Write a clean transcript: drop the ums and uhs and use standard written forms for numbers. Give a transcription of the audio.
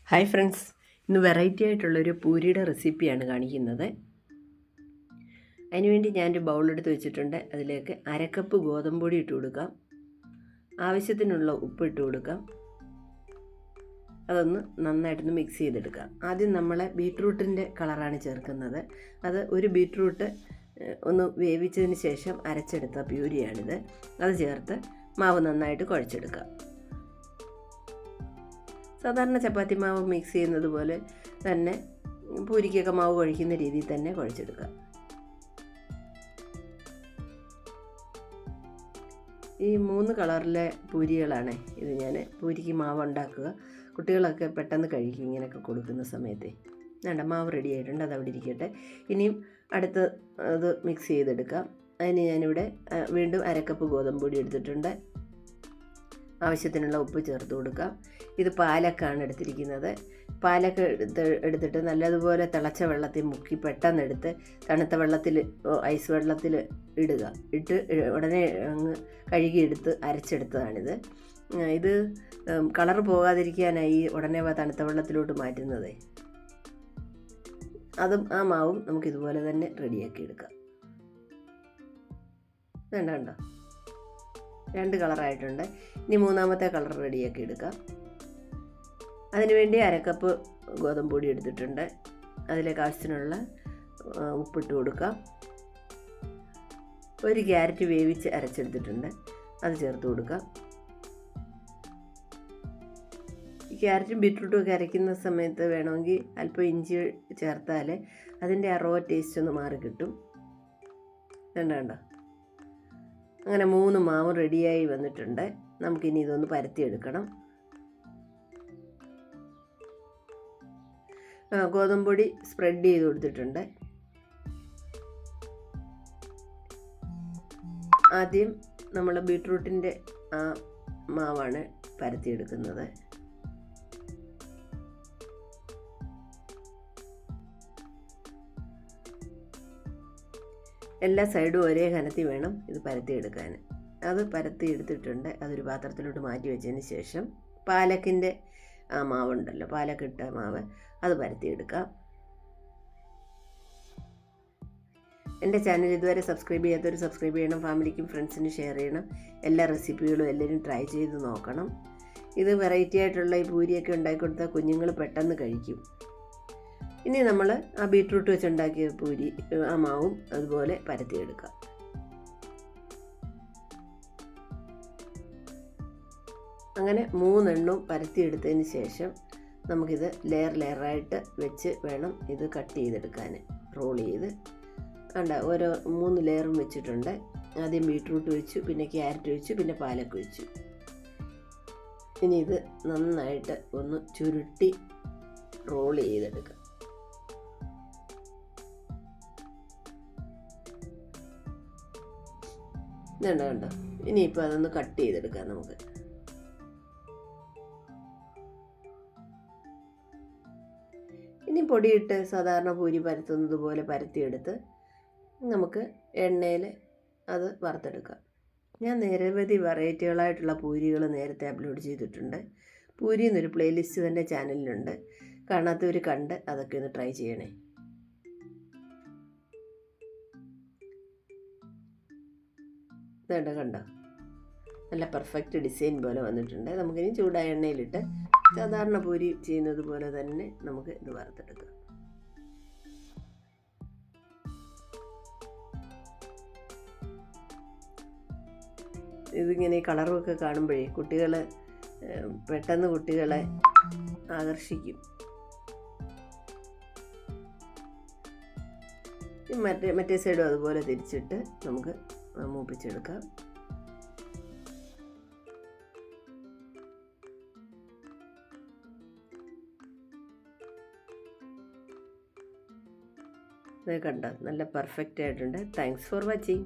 Hi friends, ഇന്ന് variety ആയിട്ടുള്ളൊരു പൂരിയുടെ റെസിപ്പിയാണ് കാണിക്കുന്നത്. അതിനുവേണ്ടി ഞാനൊരു ബൗളെടുത്ത് വെച്ചിട്ടുണ്ട്. അതിലേക്ക് അരക്കപ്പ് ഗോതമ്പ് പൊടി ഇട്ട് കൊടുക്കാം. ആവശ്യത്തിനുള്ള ഉപ്പ് ഇട്ട് കൊടുക്കാം. അതൊന്ന് നന്നായിട്ടൊന്ന് മിക്സ് ചെയ്തെടുക്കാം. ആദ്യം നമ്മൾ ബീട്രൂട്ടിൻ്റെ കളറാണ് ചേർക്കുന്നത്. അത് ഒരു ബീട്രൂട്ട് ഒന്ന് വേവിച്ചതിന് ശേഷം അരച്ചെടുത്ത പ്യൂരിയാണിത്. അത് ചേർത്ത് മാവ് നന്നായിട്ട് കുഴച്ചെടുക്കാം. സാധാരണ ചപ്പാത്തി മാവ് മിക്സ് ചെയ്യുന്നത് പോലെ തന്നെ പൂരിക്കൊക്കെ മാവ് കുഴയ്ക്കുന്ന രീതിയിൽ തന്നെ കുഴച്ചെടുക്കുക. ഈ 3 കളറിലെ പൂരികളാണ് ഇത്. ഞാൻ പൂരിക്ക് മാവ് ഉണ്ടാക്കുക. കുട്ടികളൊക്കെ പെട്ടെന്ന് കഴിക്കും ഇങ്ങനെയൊക്കെ കൊടുക്കുന്ന സമയത്ത്. വേണ്ട, മാവ് റെഡി ആയിട്ടുണ്ട്, അത് അവിടെ ഇരിക്കട്ടെ. ഇനിയും അടുത്ത് അത് മിക്സ് ചെയ്തെടുക്കാം. അതിന് ഞാനിവിടെ വീണ്ടും അരക്കപ്പ് ഗോതമ്പ് പൊടി എടുത്തിട്ടുണ്ട്. ആവശ്യത്തിനുള്ള ഉപ്പ് ചേർത്ത് കൊടുക്കാം. ഇത് പാലക്കാണ് എടുത്തിരിക്കുന്നത്. പാലക്ക എടുത്തിട്ട് നല്ലതുപോലെ തിളച്ച വെള്ളത്തിൽ മുക്കി പെട്ടെന്നെടുത്ത് തണുത്ത വെള്ളത്തിൽ ഐസ് വെള്ളത്തിൽ ഇടുക. ഇട്ട് ഉടനെ അങ്ങ് കഴുകിയെടുത്ത് അരച്ചെടുത്തതാണിത്. ഇത് കളർ പോകാതിരിക്കാനായി ഉടനെ തണുത്ത വെള്ളത്തിലോട്ട് മാറ്റുന്നത്. അതും ആ മാവും നമുക്കിതുപോലെ തന്നെ റെഡിയാക്കി എടുക്കാം. കണ്ടോ, 2 കളറായിട്ടുണ്ട്. ഇനി 3ാമത്തെ കളർ റെഡിയാക്കി എടുക്കാം. അതിനുവേണ്ടി അരക്കപ്പ് ഗോതമ്പ് പൊടി എടുത്തിട്ടുണ്ട്. അതിലേക്ക് ആവശ്യത്തിനുള്ള ഉപ്പിട്ട് കൊടുക്കാം. 1 ക്യാരറ്റ് വേവിച്ച് അരച്ചെടുത്തിട്ടുണ്ട്, അത് ചേർത്ത് കൊടുക്കാം. ഈ ക്യാരറ്റും ബീട്രൂട്ടും ഒക്കെ അരയ്ക്കുന്ന സമയത്ത് വേണമെങ്കിൽ അല്പം ഇഞ്ചി ചേർത്താൽ അതിൻ്റെ ആ റോ ടേസ്റ്റ് ഒന്ന് മാറി കിട്ടും. കണ്ടോ, അങ്ങനെ 3 മാവ് റെഡിയായി വന്നിട്ടുണ്ട്. നമുക്കിനി ഇതൊന്ന് പരത്തിയെടുക്കണം. ഗോതമ്പ് പൊടി സ്പ്രെഡ് ചെയ്ത് കൊടുത്തിട്ടുണ്ട്. ആദ്യം നമ്മൾ ബീട്രൂട്ടിൻ്റെ ആ മാവാണ് പരത്തിയെടുക്കുന്നത്. എല്ലാ സൈഡും ഒരേ കനത്തിൽ വേണം ഇത് പരത്തിയെടുക്കാൻ. അത് പരത്തിയെടുത്തിട്ടുണ്ട്. അതൊരു പാത്രത്തിലോട്ട് മാറ്റി വെച്ചതിന് ശേഷം പാലക്കിൻ്റെ ആ മാവുണ്ടല്ലോ, പാലക്കിട്ട മാവ്, അത് പരത്തിയെടുക്കാം. എൻ്റെ ചാനൽ ഇതുവരെ സബ്സ്ക്രൈബ് ചെയ്യാത്തവർ സബ്സ്ക്രൈബ് ചെയ്യണം. ഫാമിലിക്കും ഫ്രണ്ട്സിനും ഷെയർ ചെയ്യണം. എല്ലാ റെസിപ്പികളും എല്ലാവരും ട്രൈ ചെയ്ത് നോക്കണം. ഇത് വെറൈറ്റി ആയിട്ടുള്ള ഈ പൂരിയൊക്കെ ഉണ്ടാക്കി കൊടുത്താൽ കുഞ്ഞുങ്ങൾ പെട്ടെന്ന് കഴിക്കും. ഇനി നമ്മൾ ആ ബീട്രൂട്ട് വെച്ചുണ്ടാക്കിയ പൂരി ആ മാവും അതുപോലെ പരത്തിയെടുക്കാം. അങ്ങനെ 3 എണ്ണവും പരത്തിയെടുത്തതിന് ശേഷം നമുക്കിത് ലെയറായിട്ട് വെച്ച് വേണം ഇത് കട്ട് ചെയ്തെടുക്കാൻ. റോൾ ചെയ്ത് ഓരോ 3 ലെയറും വെച്ചിട്ടുണ്ട്. ആദ്യം ബീട്രൂട്ട് വെച്ചു, പിന്നെ ക്യാരറ്റ് വെച്ചു, പിന്നെ പാലക്ക് വെച്ചു. ഇനി ഇത് നന്നായിട്ട് ഒന്ന് ചുരുട്ടി റോൾ ചെയ്തെടുക്കാം. കണ്ടോ, ഇനിയിപ്പോൾ അതൊന്ന് കട്ട് ചെയ്തെടുക്കാം നമുക്ക്. ഇനി പൊടിയിട്ട് സാധാരണ പൂരി പരത്തുന്നത് പോലെ പരത്തിയെടുത്ത് നമുക്ക് എണ്ണയിൽ അത് വറുത്തെടുക്കാം. ഞാൻ നിരവധി വെറൈറ്റികളായിട്ടുള്ള പൂരികൾ നേരത്തെ അപ്ലോഡ് ചെയ്തിട്ടുണ്ട്. പൂരി എന്നൊരു പ്ലേലിസ്റ്റ് എൻ്റെ ചാനലിലുണ്ട്. കാണാത്തവർ കണ്ട് അതൊക്കെ ഒന്ന് ട്രൈ ചെയ്യണേ. കണ്ടോ, നല്ല പെർഫെക്റ്റ് ഡിസൈൻ പോലെ വന്നിട്ടുണ്ട്. നമുക്കിനി ചൂടായ എണ്ണയിലിട്ട് സാധാരണ പൂരി ചെയ്യുന്നത് പോലെ തന്നെ നമുക്ക് ഇത് വറുത്തെടുക്കാം. ഇതിങ്ങനെ കളറുമൊക്കെ കാണുമ്പോഴേ പെട്ടെന്ന് കുട്ടികളെ ആകർഷിക്കും. മറ്റേ സൈഡും അതുപോലെ തിരിച്ചിട്ട് നമുക്ക് മൂപ്പിച്ചെടുക്കാം. ഇത് കണ്ടോ, നല്ല പെർഫെക്റ്റ് ആയിട്ടുണ്ട്. Thanks for watching.